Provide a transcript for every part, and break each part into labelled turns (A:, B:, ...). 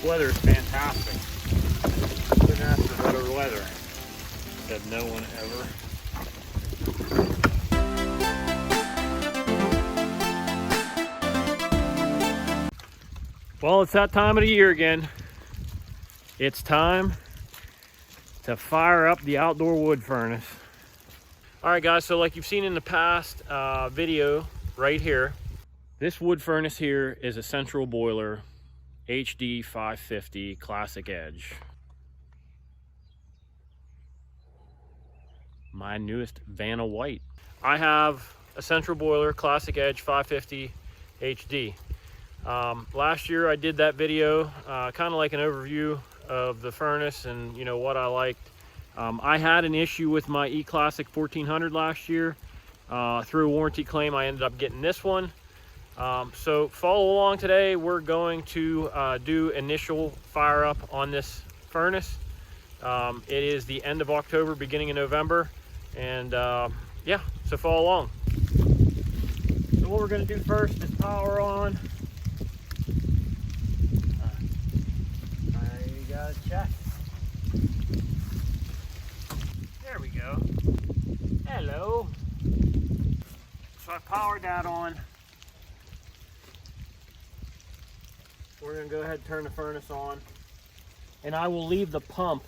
A: Weather is fantastic. Couldn't ask for better weather. Said no one ever. Well, it's that time of the year again. It's time to fire up the outdoor wood furnace. All right, guys, so like you've seen in the past video right here, this wood furnace here is a central boiler HD 550 Classic Edge. My newest Vanna White. I have a central boiler Classic Edge 550 HD. Last year I did that video, kind of like an overview of the furnace and what I liked. I had an issue with my E-Classic 1400 last year. Through a warranty claim, I ended up getting this one. So follow along today. We're going to do initial fire up on this furnace. It is the end of October, beginning of November, and yeah, so follow along. So what we're going to do first is power on. I gotta check. There we go. Hello. So I powered that on. We're going to go ahead and turn the furnace on, and I will leave the pump.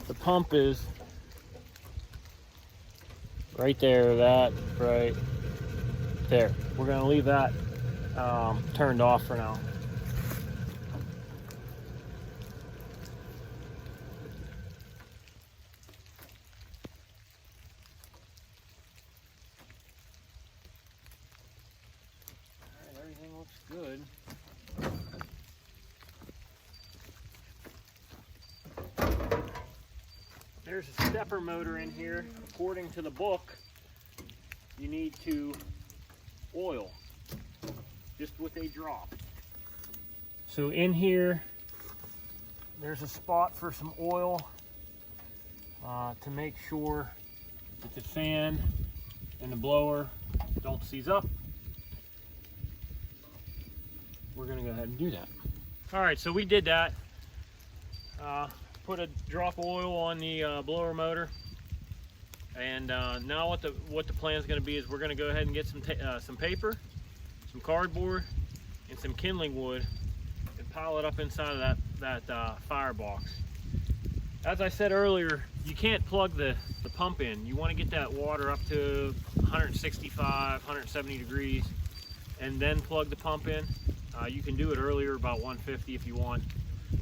A: The pump is right there, that right there. We're going to leave that turned off for now. All right, everything looks good. There's a stepper motor in here. According to the book, you need to oil just with a drop. So in here, there's a spot for some oil to make sure that the fan and the blower don't seize up. We're gonna go ahead and do that. All right, so we did that. Put a drop of oil on the blower motor, and now what the plan is going to be is we're going to go ahead and get some paper, some cardboard, and some kindling wood, and pile it up inside of that firebox. As I said earlier, you can't plug the pump in. You want to get that water up to 165, 170 degrees, and then plug the pump in. You can do it earlier, about 150 if you want.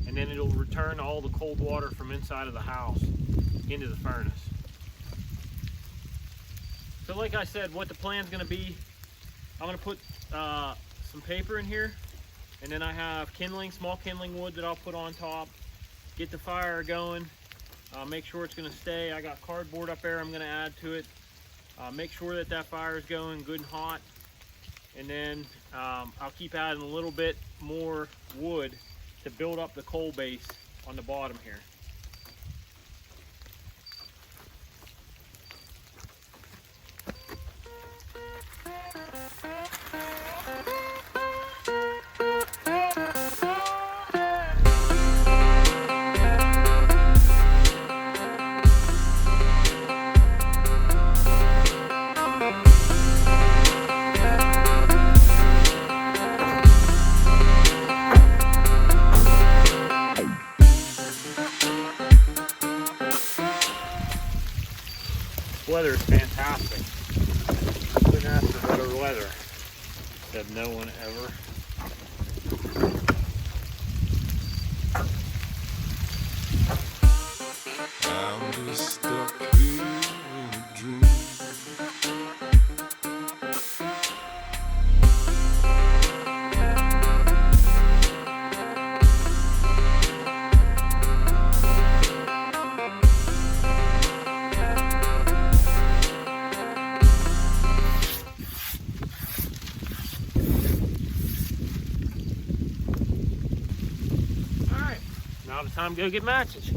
A: And then it'll return all the cold water from inside of the house into the furnace. So like I said, what the plan's gonna be, I'm gonna put some paper in here, and then I have kindling, small kindling wood that I'll put on top, get the fire going, make sure it's gonna stay. I got cardboard up there I'm gonna add to it, make sure that fire is going good and hot, and then I'll keep adding a little bit more wood to build up the coal base on the bottom here. Weather is fantastic. Couldn't ask for better weather. Said no one ever.
B: I'm just stuck here in a dream.
A: Now it's time to go get matches.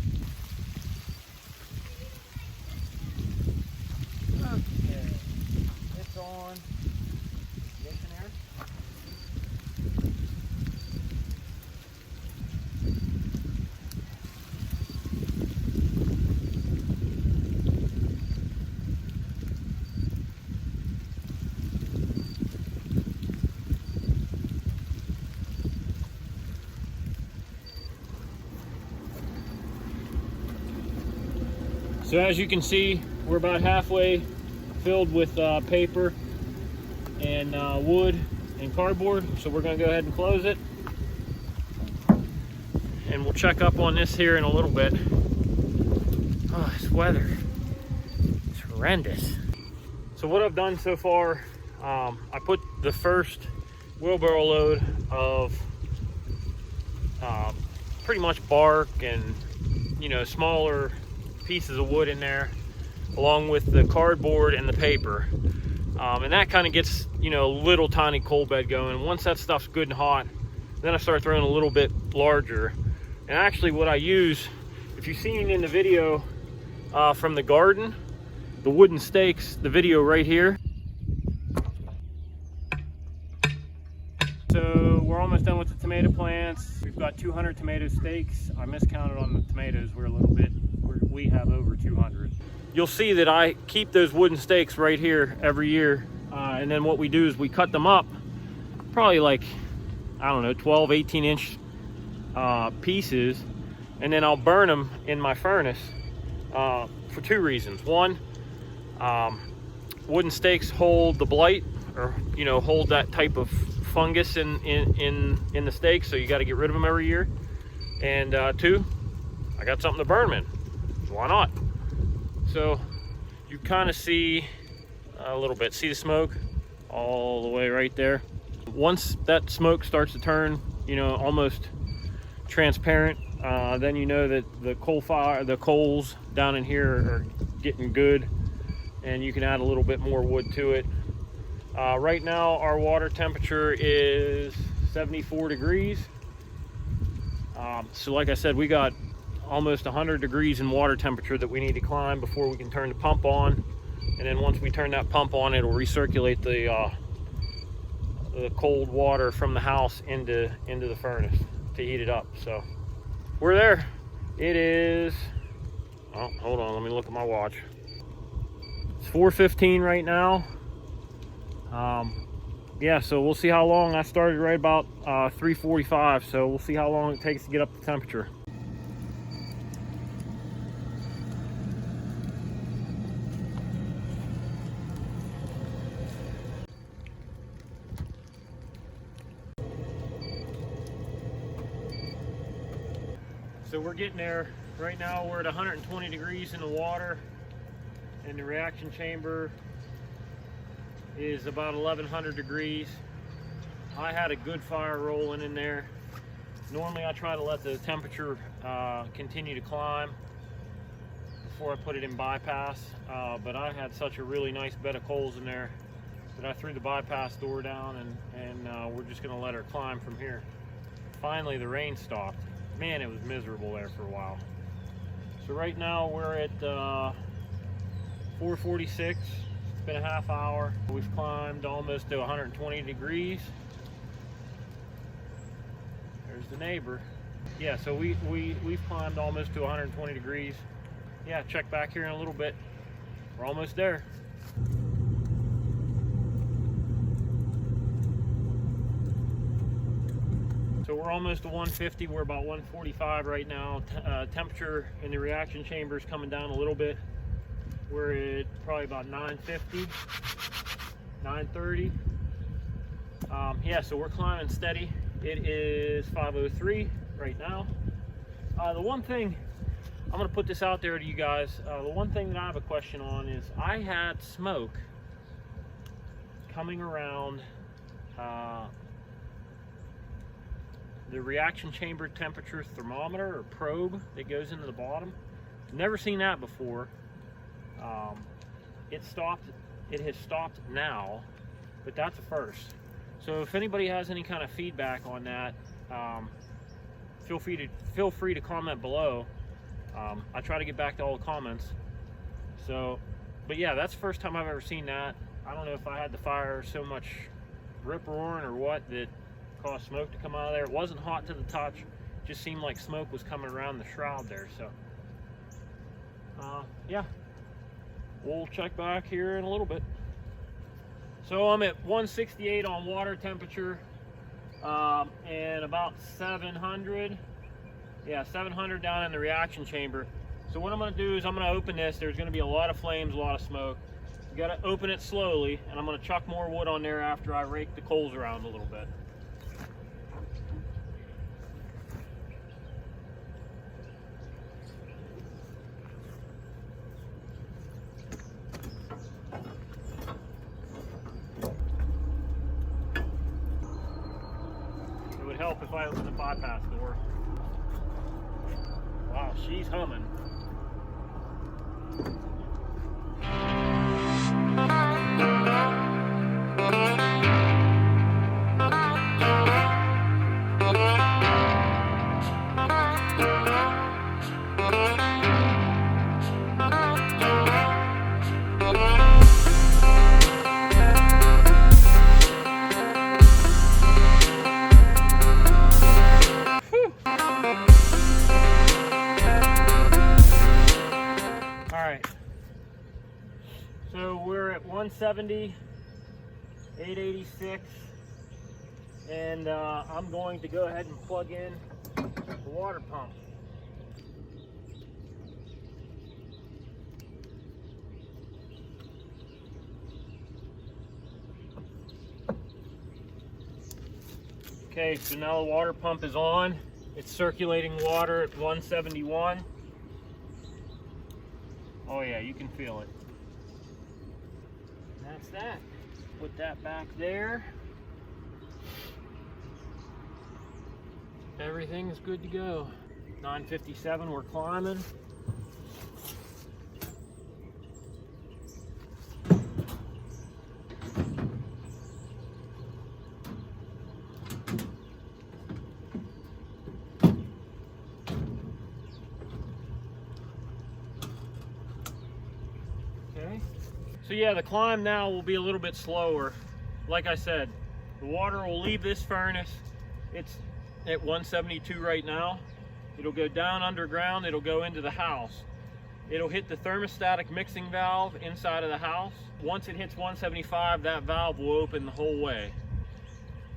A: Okay, it's on. Ignition there. So as you can see, we're about halfway filled with paper and wood and cardboard. So we're gonna go ahead and close it. And we'll check up on this here in a little bit. Oh, this weather, it's horrendous. So what I've done so far, I put the first wheelbarrow load of pretty much bark and, you know, smaller pieces of wood in there, along with the cardboard and the paper. And that kind of gets, you know, a little tiny coal bed going. Once that stuff's good and hot, then I start throwing a little bit larger. And actually what I use, if you've seen in the video from the garden, the wooden stakes, the video right here. So we're almost done with the tomato plants. We've got 200 tomato stakes. I miscounted on the tomatoes. We have over 200. You'll see that I keep those wooden stakes right here every year. And then what we do is we cut them up, probably like, I don't know, 12, 18 inch pieces. And then I'll burn them in my furnace for two reasons. One, wooden stakes hold the blight, or, you know, hold that type of fungus in the stakes, so you got to get rid of them every year. And two, I got something to burn them in. Why not? So you kind of see a little bit, see the smoke all the way right there. Once that smoke starts to turn, you know, almost transparent, then you know that the coals down in here are getting good, and you can add a little bit more wood to it. Right now our water temperature is 74 degrees. So like I said, we got almost 100 degrees in water temperature that we need to climb before we can turn the pump on. And then once we turn that pump on, it'll recirculate the cold water from the house into the furnace to heat it up. So we're there. It is, oh, hold on, let me look at my watch. It's 4:15 right now. Yeah, so we'll see how long. I started right about 3:45, so we'll see how long it takes to get up the temperature. So we're getting there. Right now we're at 120 degrees in the water, and the reaction chamber is about 1100 degrees. I had a good fire rolling in there. Normally I try to let the temperature continue to climb before I put it in bypass, but I had such a really nice bed of coals in there that I threw the bypass door down, and we're just gonna let her climb from here. Finally the rain stopped. Man, it was miserable there for a while. So right now we're at 4:46. It's been a half hour. We've climbed almost to 120 degrees. There's the neighbor. Yeah, so we've climbed almost to 120 degrees. Yeah, check back here in a little bit. We're almost there. So we're almost to 150. We're about 145 right now. Temperature in the reaction chamber is coming down a little bit. We're at probably about 950, 930. Yeah, so we're climbing steady. It is 5:03 right now. The one thing, I'm gonna put this out there to you guys. The one thing that I have a question on is I had smoke coming around the reaction chamber temperature thermometer or probe that goes into the bottom. Never seen that before. It has stopped now, but that's a first. So if anybody has any kind of feedback on that, feel free to comment below. I try to get back to all the comments. So, but yeah, that's the first time I've ever seen that. I don't know if I had the fire so much rip roaring or what that caused smoke to come out of there. It wasn't hot to the touch. It just seemed like smoke was coming around the shroud there. So, yeah, we'll check back here in a little bit. So I'm at 168 on water temperature, and about 700. Yeah, 700 down in the reaction chamber. So what I'm going to do is I'm going to open this. There's going to be a lot of flames, a lot of smoke. You got to open it slowly, and I'm going to chuck more wood on there after I rake the coals around a little bit. It would help if I opened the bypass door. Wow, she's humming. So we're at 170, 886, and I'm going to go ahead and plug in the water pump. Okay, so now the water pump is on. It's circulating water at 171. Oh yeah, you can feel it. That's that. Put that back there. Everything is good to go. 957, we're climbing. Okay. So yeah, the climb now will be a little bit slower. Like I said, the water will leave this furnace. It's at 172 right now. It'll go down underground, it'll go into the house. It'll hit the thermostatic mixing valve inside of the house. Once it hits 175, that valve will open the whole way.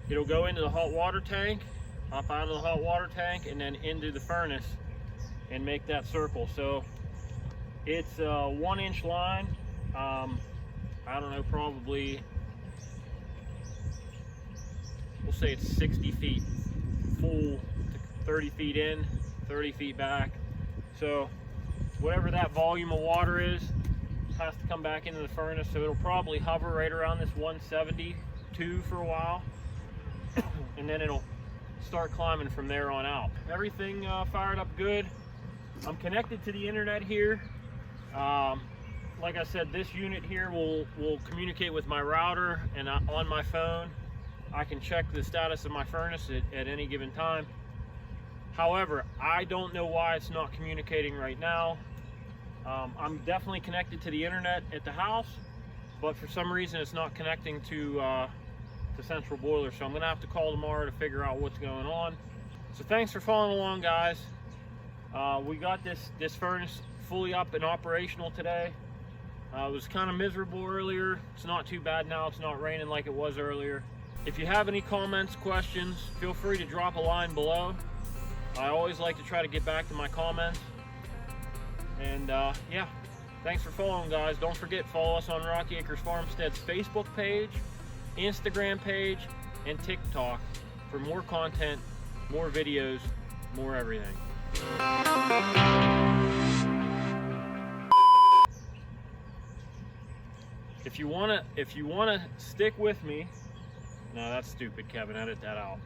A: It'll go into the hot water tank, up out of the hot water tank, and then into the furnace and make that circle. So it's a 1-inch line. I don't know, probably, we'll say it's 60 feet full, 30 feet in, 30 feet back. So whatever that volume of water is has to come back into the furnace. So it'll probably hover right around this 172 for a while, and then it'll start climbing from there on out. Everything fired up good. I'm connected to the internet here. Like I said, this unit here will communicate with my router, and on my phone I can check the status of my furnace at any given time. However, I don't know why it's not communicating right now. I'm definitely connected to the internet at the house, but for some reason it's not connecting to the central boiler. So I'm gonna have to call tomorrow to figure out what's going on. So thanks for following along, guys. We got this furnace fully up and operational today. It was kind of miserable earlier. It's not too bad now. It's not raining like it was earlier. If you have any comments, questions, feel free to drop a line below. I always like to try to get back to my comments. And yeah, thanks for following, guys. Don't forget, follow us on Rocky Acres Farmstead's Facebook page, Instagram page, and TikTok for more content, more videos, more everything. If you wanna stick with me, no, that's stupid, Kevin, edit that out.